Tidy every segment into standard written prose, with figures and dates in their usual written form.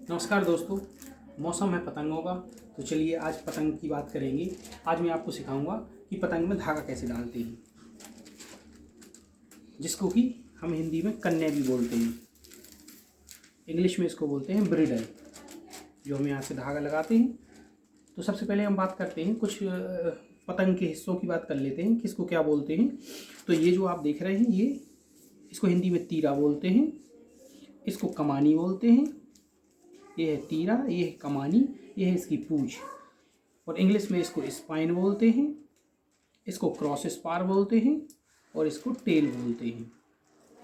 नमस्कार दोस्तों। मौसम है पतंगों का, तो चलिए आज पतंग की बात करेंगे। आज मैं आपको सिखाऊंगा कि पतंग में धागा कैसे डालते हैं, जिसको कि हम हिंदी में कन्ने भी बोलते हैं। इंग्लिश में इसको बोलते हैं ब्रिडल। जो हम यहाँ से धागा लगाते हैं, तो सबसे पहले हम बात करते हैं कुछ पतंग के हिस्सों की बात कर लेते हैं, किसको क्या बोलते हैं। तो ये जो आप देख रहे हैं, ये इसको हिंदी में तीरा बोलते हैं, इसको कमानी बोलते हैं। ये है तीरा, ये है कमानी, ये है इसकी पूंछ। और इंग्लिश में इसको स्पाइन बोलते हैं, इसको क्रॉस स्पार बोलते हैं और इसको टेल बोलते हैं।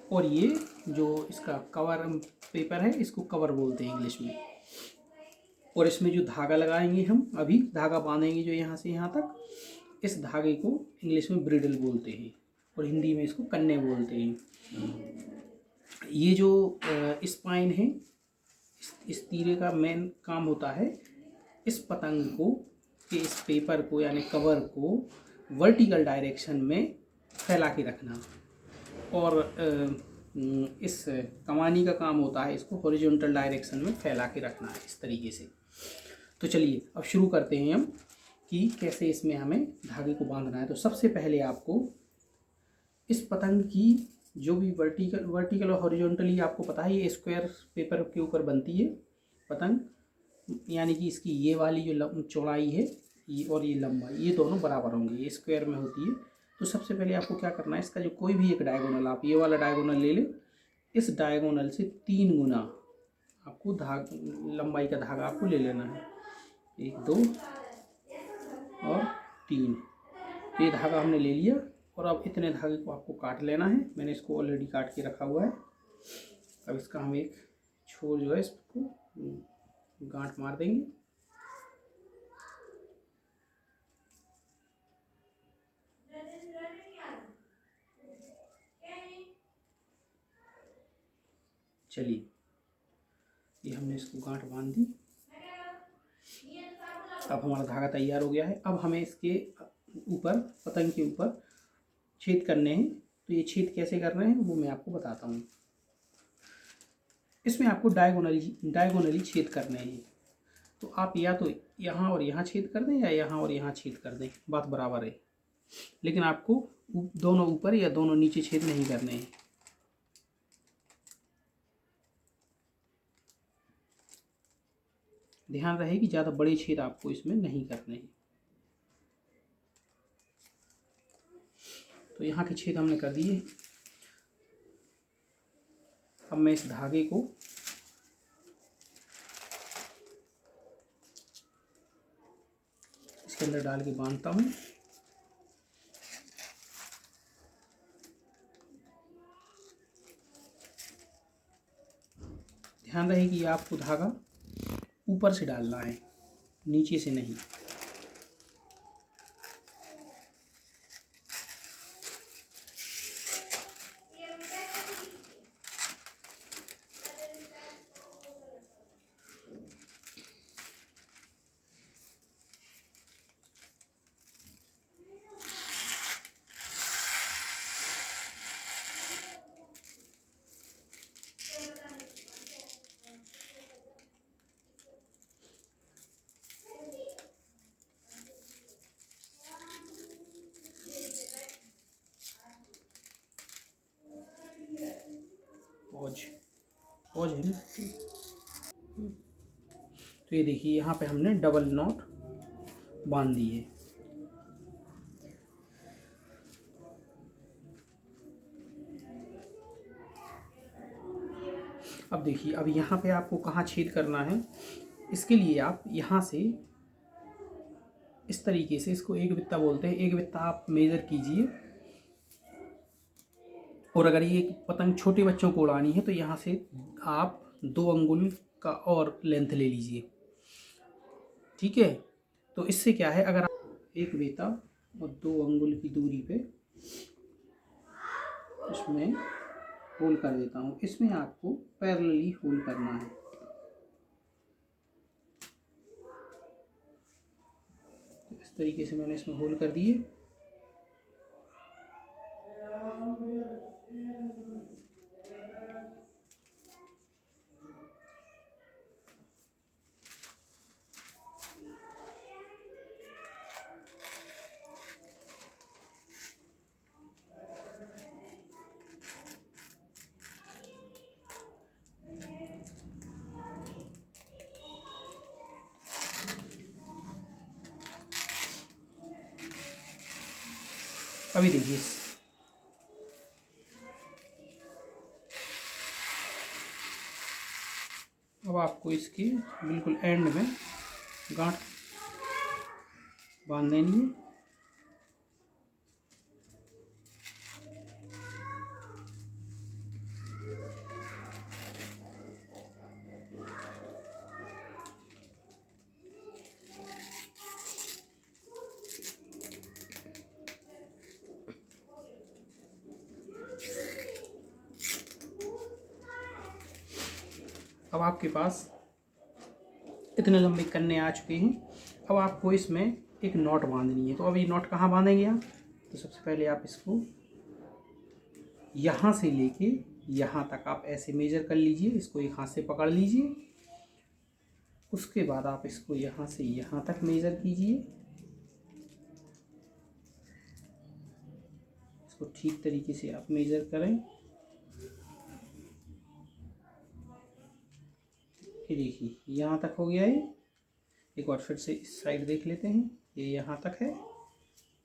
और ये जो इसका कवर पेपर है, इसको कवर बोलते हैं इंग्लिश में। और इसमें जो धागा लगाएंगे, हम अभी धागा बांधेंगे जो यहाँ से यहाँ तक, इस धागे को इंग्लिश में ब्रिडल बोलते हैं और हिंदी में इसको कन्ने बोलते हैं। ये जो स्पाइन है, इस तीरे का मेन काम होता है इस पतंग को, कि इस पेपर को यानी कवर को वर्टिकल डायरेक्शन में फैला के रखना। और इस कमानी का काम होता है इसको हॉरिजॉन्टल डायरेक्शन में फैला के रखना है, इस तरीके से। तो चलिए अब शुरू करते हैं हम कि कैसे इसमें हमें धागे को बांधना है। तो सबसे पहले आपको इस पतंग की जो भी वर्टिकल और हॉरिजॉन्टली, आपको पता है ये स्क्वायर पेपर के ऊपर बनती है पतंग, यानी कि इसकी ये वाली जो चौड़ाई है ये और ये लंबाई, ये दोनों बराबर होंगे, ये स्क्वायर में होती है। तो सबसे पहले आपको क्या करना है, इसका जो कोई भी एक डायगोनल, आप ये वाला डायगोनल ले लें, इस डायगोनल से 3 गुना आपको लंबाई का धागा आपको ले लेना है। 1 2 और 3, ये धागा हमने ले लिया। और अब इतने धागे को आपको काट लेना है। मैंने इसको ऑलरेडी काट के रखा हुआ है। अब इसका हम एक छोर जो है इसको गांठ मार देंगे। चलिए, ये हमने इसको गांठ बांध दी। अब हमारा धागा तैयार हो गया है। अब हमें इसके ऊपर, पतंग के ऊपर छेद करने हैं। तो ये छेद कैसे करने हैं वो मैं आपको बताता हूँ। इसमें आपको डायगोनली छेद करने हैं। तो आप या तो यहाँ और यहाँ छेद कर दें या यहाँ और यहाँ छेद कर दें, बात बराबर है। लेकिन आपको दोनों ऊपर या दोनों नीचे छेद नहीं करने हैं। ध्यान रहे कि ज़्यादा बड़े छेद आपको इसमें नहीं करने हैं। तो यहाँ के छेद हमने कर दिए। अब मैं इस धागे को इसके अंदर डाल के बांधता हूँ। ध्यान रहे कि आपको धागा ऊपर से डालना है, नीचे से नहीं। पॉज है ना। तो ये देखिए, यहाँ पे हमने डबल नॉट बांध दी है। अब देखिए, अब यहाँ पे आपको कहाँ छेद करना है। इसके लिए आप यहाँ से इस तरीके से, इसको एक बित्ता बोलते हैं, एक बित्ता आप मेज़र कीजिए। और अगर ये पतंग छोटे बच्चों को उड़ानी है तो यहाँ से आप 2 अंगुल का और लेंथ ले लीजिए, ठीक है। तो इससे क्या है, अगर आप एक बेता और 2 अंगुल की दूरी पे इसमें होल कर देता हूँ। इसमें आपको पैरेलली होल करना है। तो इस तरीके से मैंने इसमें होल कर दिए। अभी देखिए, अब आपको इसके बिल्कुल एंड में गांठ बांध देनी है। अब आपके पास इतने लंबे कन्ने आ चुके हैं। अब आपको इसमें एक नॉट बांधनी है। तो अब ये नॉट कहाँ बांधेंगे आप? तो सबसे पहले आप इसको यहाँ से लेके यहाँ तक आप ऐसे मेजर कर लीजिए। इसको एक हाथ से पकड़ लीजिए। उसके बाद आप इसको यहाँ से यहाँ तक मेजर कीजिए। इसको ठीक तरीके से आप मेजर करें। ये देखिए, यहाँ तक हो गया है। एक बार फिर से इस साइड देख लेते हैं। ये यहाँ तक है,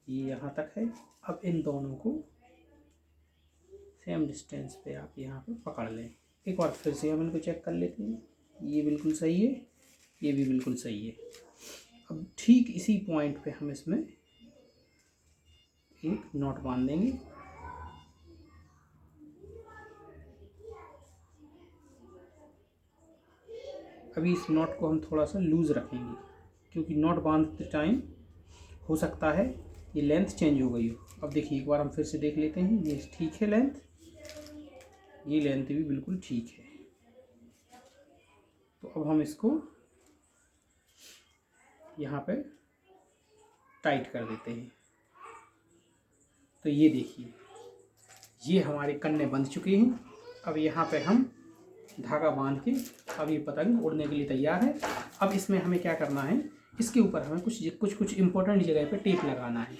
ये यहाँ तक है। अब इन दोनों को सेम डिस्टेंस पे आप यहाँ पे पकड़ लें। एक बार फिर से हम इनको चेक कर लेते हैं। ये बिल्कुल सही है, ये भी बिल्कुल सही है। अब ठीक इसी पॉइंट पे हम इसमें एक नॉट बांध देंगे। अभी इस नॉट को हम थोड़ा सा लूज़ रखेंगे, क्योंकि नॉट बांधते टाइम हो सकता है ये लेंथ चेंज हो गई हो। अब देखिए, एक बार हम फिर से देख लेते हैं। ये ठीक है लेंथ, ये लेंथ भी बिल्कुल ठीक है। तो अब हम इसको यहाँ पे टाइट कर देते हैं। तो ये देखिए, ये हमारे कन्ने बंध चुके हैं। अब यहाँ पे हम धागा बांध के अब ये पतंग उड़ने के लिए तैयार है। अब इसमें हमें क्या करना है, इसके ऊपर हमें कुछ इम्पोर्टेंट जगह पे टेप लगाना है।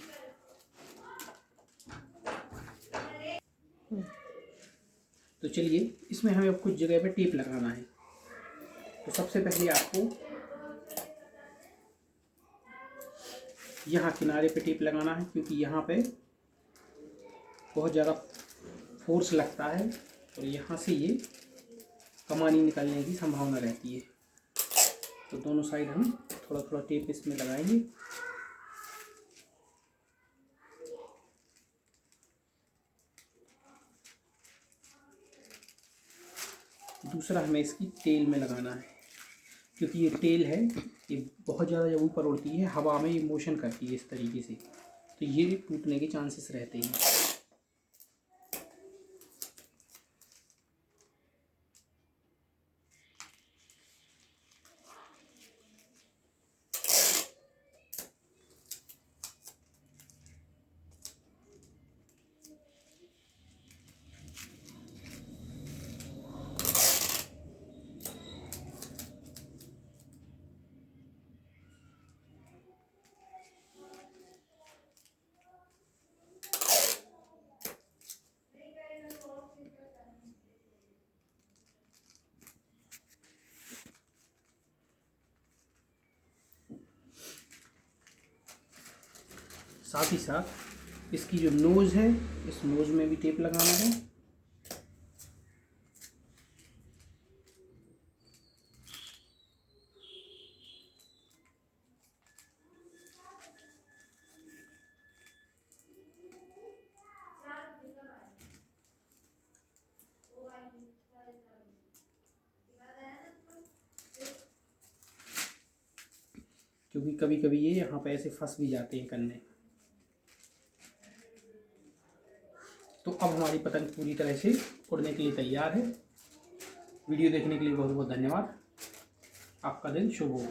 तो चलिए, इसमें हमें अब कुछ जगह पे टेप लगाना है। तो सबसे पहले आपको यहाँ किनारे पे टेप लगाना है, क्योंकि यहाँ पे बहुत ज़्यादा फोर्स लगता है और यहाँ से ये कमानी निकलने की संभावना रहती है। तो दोनों साइड हम थोड़ा थोड़ा टेप इसमें लगाएंगे। दूसरा हमें इसकी टेल में लगाना है, क्योंकि ये टेल है, ये बहुत ज़्यादा जब ऊपर उड़ती है हवा में ये मोशन करती है इस तरीके से, तो ये टूटने के चांसेस रहते हैं। साथ ही साथ इसकी जो नोज़ है, इस नोज़ में भी टेप लगाना है। क्योंकि कभी कभी ये यहाँ पे ऐसे फंस भी जाते हैं कन्ने। तो अब हमारी पतंग पूरी तरह से उड़ने के लिए तैयार है। वीडियो देखने के लिए बहुत बहुत धन्यवाद। आपका दिन शुभ हो।